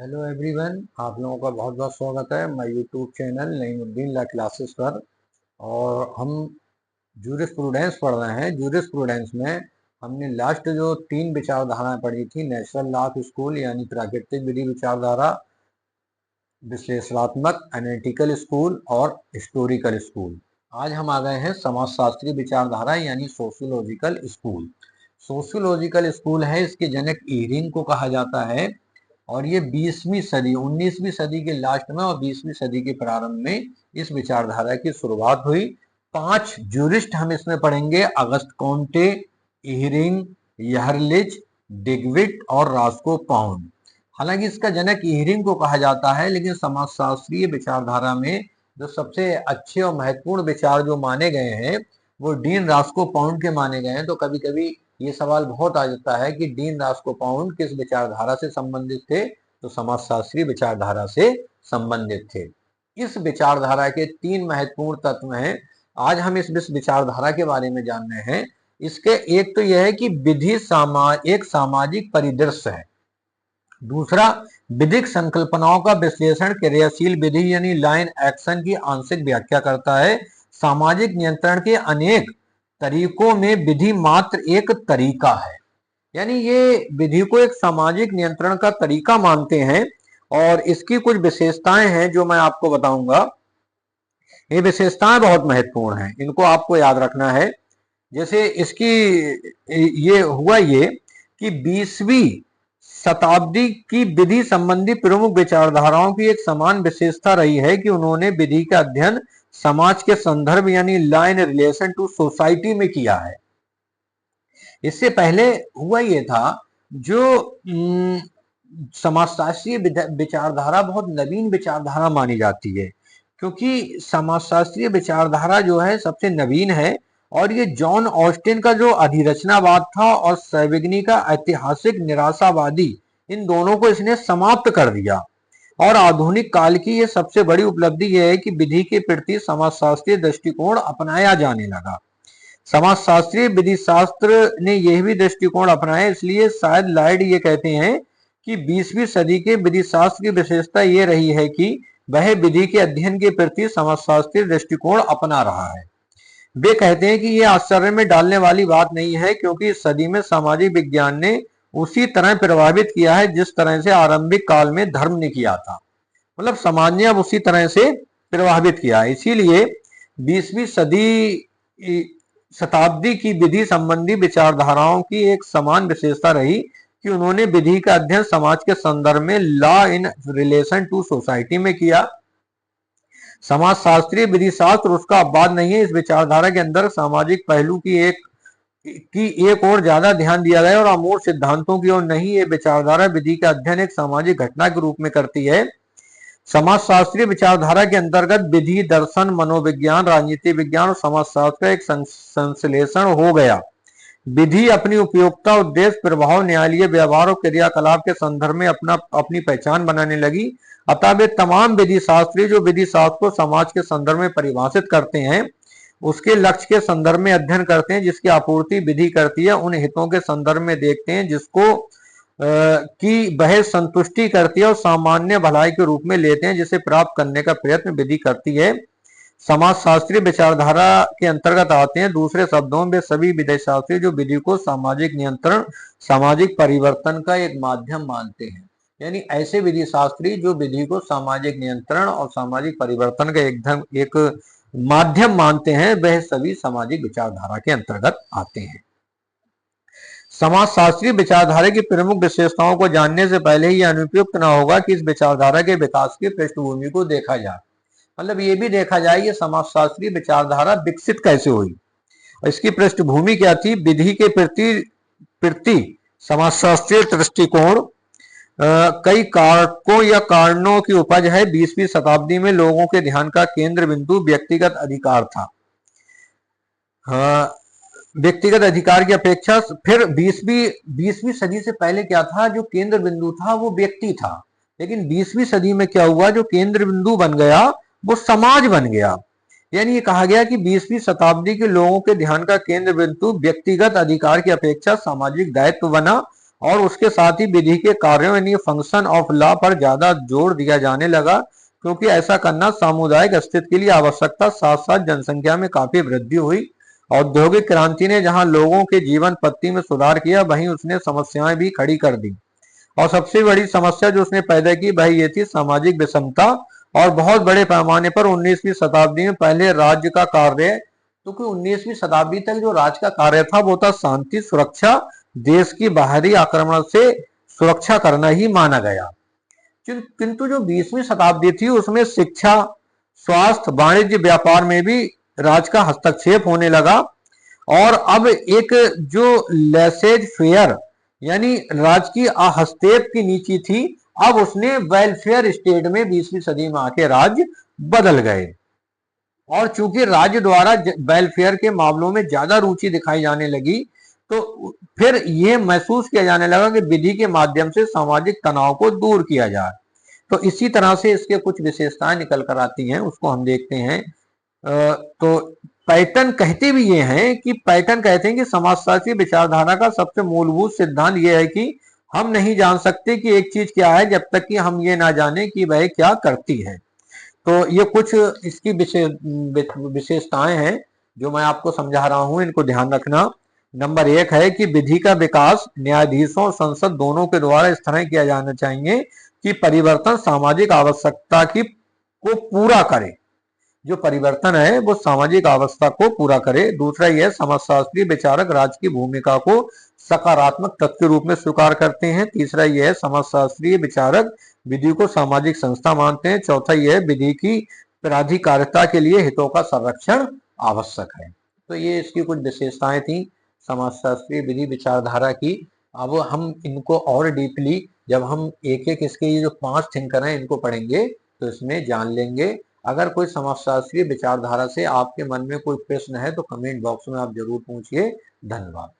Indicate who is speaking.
Speaker 1: Hello everyone, आप लोगों का बहुत बहुत स्वागत है मैं यूट्यूब चैनल नईमुद्दीन ला क्लासेस पर। और हम जूरिस्प्रूडेंस पढ़ रहे हैं। जूरिस्प्रूडेंस में हमने लास्ट जो 3 विचारधाराएं पढ़ी थी, नेचुरल लॉ ऑफ स्कूल यानी प्राकृतिक विधि विचारधारा, विश्लेषणात्मक एनालिटिकल स्कूल और हिस्टोरिकल स्कूल। आज हम आ गए हैं समाजशास्त्रीय विचारधारा यानी सोशियोलॉजिकल स्कूल। सोशियोलॉजिकल स्कूल है, इसके जनक इहरिंग को कहा जाता है और ये 20वीं सदी 19वीं सदी के लास्ट में और 20वीं सदी के प्रारंभ में इस विचारधारा की शुरुआत हुई। 5 जूरिस्ट हम इसमें पढ़ेंगे: अगस्त कॉन्टे, इहरिंग, यहरलिच, डिगविट और रास्को पाउंड। हालांकि इसका जनक इहरिंग को कहा जाता है, लेकिन समाजशास्त्रीय विचारधारा में जो सबसे अच्छे और महत्वपूर्ण विचार जो माने गए हैं वो डीन रास्को पाउंड के माने गए हैं। तो कभी कभी ये सवाल बहुत आ जाता है कि डीन रास्को पाउंड किस विचारधारा से संबंधित थे, तो समाजशास्त्रीय विचारधारा से संबंधित थे। इस विचारधारा के 3 महत्वपूर्ण तत्व हैं। आज हम इस विचारधारा के बारे में जान रहे हैं। इसके एक तो यह है कि विधि एक सामाजिक परिदृश्य है। दूसरा, विधिक संकल्पनाओं का विश्लेषण क्रियाशील विधि यानी लाइन एक्शन की आंशिक व्याख्या करता है। सामाजिक नियंत्रण के अनेक तरीकों में विधि मात्र एक तरीका है, यानी ये विधि को एक सामाजिक नियंत्रण का तरीका मानते हैं। और इसकी कुछ विशेषताएं हैं जो मैं आपको बताऊंगा। ये विशेषताएं बहुत महत्वपूर्ण हैं, इनको आपको याद रखना है। जैसे इसकी ये हुआ ये कि 20वीं शताब्दी की विधि संबंधी प्रमुख विचारधाराओं की एक समान विशेषता रही है कि उन्होंने विधि का अध्ययन समाज के संदर्भ यानी law in relation to society में किया है। इससे पहले हुआ ये था, जो समाजशास्त्रीय विचारधारा बहुत नवीन विचारधारा मानी जाती है, क्योंकि समाजशास्त्रीय विचारधारा जो है सबसे नवीन है। और ये जॉन ऑस्टिन का जो अधिरचनावाद था और सैविग्नी का ऐतिहासिक निराशावादी, इन दोनों को इसने समाप्त कर दिया। और आधुनिक काल की ये सबसे बड़ी उपलब्धि यह है कि विधि के प्रति समाजशास्त्रीय दृष्टिकोण अपनाया जाने लगा। समाजशास्त्रीय विधि शास्त्र ने यह भी दृष्टिकोण अपनाया, इसलिए शायद लॉयड ये कहते हैं कि 20वीं सदी के विधि शास्त्र की विशेषता ये रही है कि वह विधि के अध्ययन के प्रति समाजशास्त्रीय दृष्टिकोण अपना रहा है। वे कहते हैं कि यह आश्चर्य में डालने वाली बात नहीं है, क्योंकि इस सदी में सामाजिक विज्ञान ने उसी तरह प्रभावित किया है जिस तरह से आरंभिक काल में धर्म ने किया था। मतलब समाज ने अब उसी तरह से प्रभावित किया है। इसीलिए 20वीं शताब्दी की विधि संबंधी विचारधाराओं की एक समान विशेषता रही कि उन्होंने विधि का अध्ययन समाज के संदर्भ में law in relation to society में किया। समाजशास्त्रीय विधि शास्त्र उसका अपवाद नहीं है। इस विचारधारा के अंदर सामाजिक पहलू की एक और ज्यादा ध्यान दिया गया और अमूर्त सिद्धांतों की ओर नहीं। ये विचारधारा विधि का अध्ययन एक सामाजिक घटना के रूप में करती है। समाजशास्त्रीय विचारधारा के अंतर्गत विधि, दर्शन, मनोविज्ञान, राजनीति विज्ञान और समाजशास्त्र का एक संश्लेषण हो गया। विधि अपनी उपयोगिता, उद्देश्य, प्रभाव, न्यायालयीय व्यवहार और क्रियाकलाप के संदर्भ में अपनी पहचान बनाने लगी। अतः वे तमाम विधि शास्त्री जो विधि शास्त्र को समाज के संदर्भ में परिभाषित करते हैं, उसके लक्ष्य के संदर्भ में अध्ययन करते हैं जिसकी आपूर्ति विधि करती है, उन हितों के संदर्भ में देखते हैं जिसको की वह संतुष्टि करती है और सामान्य भलाई के रूप में लेते हैं जिसे प्राप्त करने का प्रयत्न विधि करती है। समाजशास्त्रीय विचारधारा के अंतर्गत आते हैं। दूसरे शब्दों में वे सभी विधि शास्त्री जो विधि को सामाजिक नियंत्रण, सामाजिक परिवर्तन का एक माध्यम मानते हैं। यानी ऐसे विधि शास्त्री जो विधि को सामाजिक नियंत्रण और सामाजिक परिवर्तन का एक माध्यम मानते हैं, वह सभी सामाजिक विचारधारा के अंतर्गत आते हैं। समाजशास्त्रीय विचारधारा की प्रमुख विशेषताओं को जानने से पहले ही अनुपयुक्त न होगा कि इस विचारधारा के विकास की पृष्ठभूमि को देखा जाए। मतलब ये भी देखा जाए ये समाजशास्त्रीय विचारधारा विकसित कैसे हुई, इसकी पृष्ठभूमि क्या थी। विधि के प्रति समाजशास्त्रीय दृष्टिकोण कई कारकों या कारणों की उपज है। 20वीं शताब्दी में लोगों के ध्यान का केंद्र बिंदु व्यक्तिगत अधिकार था। व्यक्तिगत अधिकार की अपेक्षा फिर 20वीं सदी से पहले क्या था, जो केंद्र बिंदु था वो व्यक्ति था। लेकिन 20वीं सदी में क्या हुआ, जो केंद्र बिंदु बन गया वो समाज बन गया। यानी ये कहा गया कि 20वीं शताब्दी के लोगों के ध्यान का केंद्र बिंदु व्यक्तिगत अधिकार की अपेक्षा सामाजिक दायित्व बना और उसके साथ ही विधि के कार्यों यानी फंक्शन ऑफ लॉ पर ज्यादा जोर दिया जाने लगा, क्योंकि ऐसा करना सामुदायिक अस्तित्व के लिए आवश्यकता, साथ साथ जनसंख्या में काफी वृद्धि हुई। औद्योगिक क्रांति ने जहां लोगों के जीवन पद्धति में सुधार किया, वहीं उसने समस्याएं भी खड़ी कर दी। और सबसे बड़ी समस्या जो उसने पैदा की वह ये थी सामाजिक विषमता। और बहुत बड़े पैमाने पर 19वीं शताब्दी में पहले राज्य का कार्य, क्योंकि 19वीं शताब्दी तक जो राज्य का कार्य था वो था शांति सुरक्षा, देश की बाहरी आक्रमण से सुरक्षा करना ही माना गया। किंतु जो 20वीं शताब्दी थी उसमें शिक्षा, स्वास्थ्य, वाणिज्य, व्यापार में भी राज्य का हस्तक्षेप होने लगा। और अब एक जो लेसेज फेयर यानी राज्य की हस्तक्षेप की नीति थी, अब उसने वेलफेयर स्टेट में 20वीं सदी में आके राज्य बदल गए। और चूंकि राज्य द्वारा वेलफेयर के मामलों में ज्यादा रुचि दिखाई जाने लगी, तो फिर यह महसूस किया जाने लगा कि विधि के माध्यम से सामाजिक तनाव को दूर किया जाए। तो इसी तरह से इसके कुछ विशेषताएं निकल कर आती हैं, उसको हम देखते हैं। तो पैटर्न कहते भी ये हैं कि पैटर्न कहते हैं कि समाजशास्त्री विचारधारा का सबसे मूलभूत सिद्धांत यह है कि हम नहीं जान सकते कि एक चीज क्या है जब तक कि हम ये ना जाने कि वह क्या करती है। तो ये कुछ इसकी विशेषताएं हैं जो मैं आपको समझा रहा हूं, इनको ध्यान रखना। नंबर 1 है कि विधि का विकास न्यायाधीशों और संसद दोनों के द्वारा इस तरह किया जाना चाहिए कि परिवर्तन सामाजिक आवश्यकता को पूरा करे। जो परिवर्तन है वो सामाजिक आवश्यकता को पूरा करे। दूसरा यह समाजशास्त्री विचारक राज्य की भूमिका को सकारात्मक तत्व के रूप में स्वीकार करते हैं। तीसरा यह समाजशास्त्री विचारक विधि को सामाजिक संस्था मानते हैं। चौथा यह विधि की प्राधिकारिता के लिए हितों का संरक्षण आवश्यक है। तो ये इसकी कुछ विशेषताएं थी समाजशास्त्री विधि विचारधारा की। अब हम इनको और डीपली जब हम एक एक इसके ये जो 5 थिंकर हैं इनको पढ़ेंगे तो इसमें जान लेंगे। अगर कोई समाजशास्त्रीय विचारधारा से आपके मन में कोई प्रश्न है तो कमेंट बॉक्स में आप जरूर पूछिए। धन्यवाद।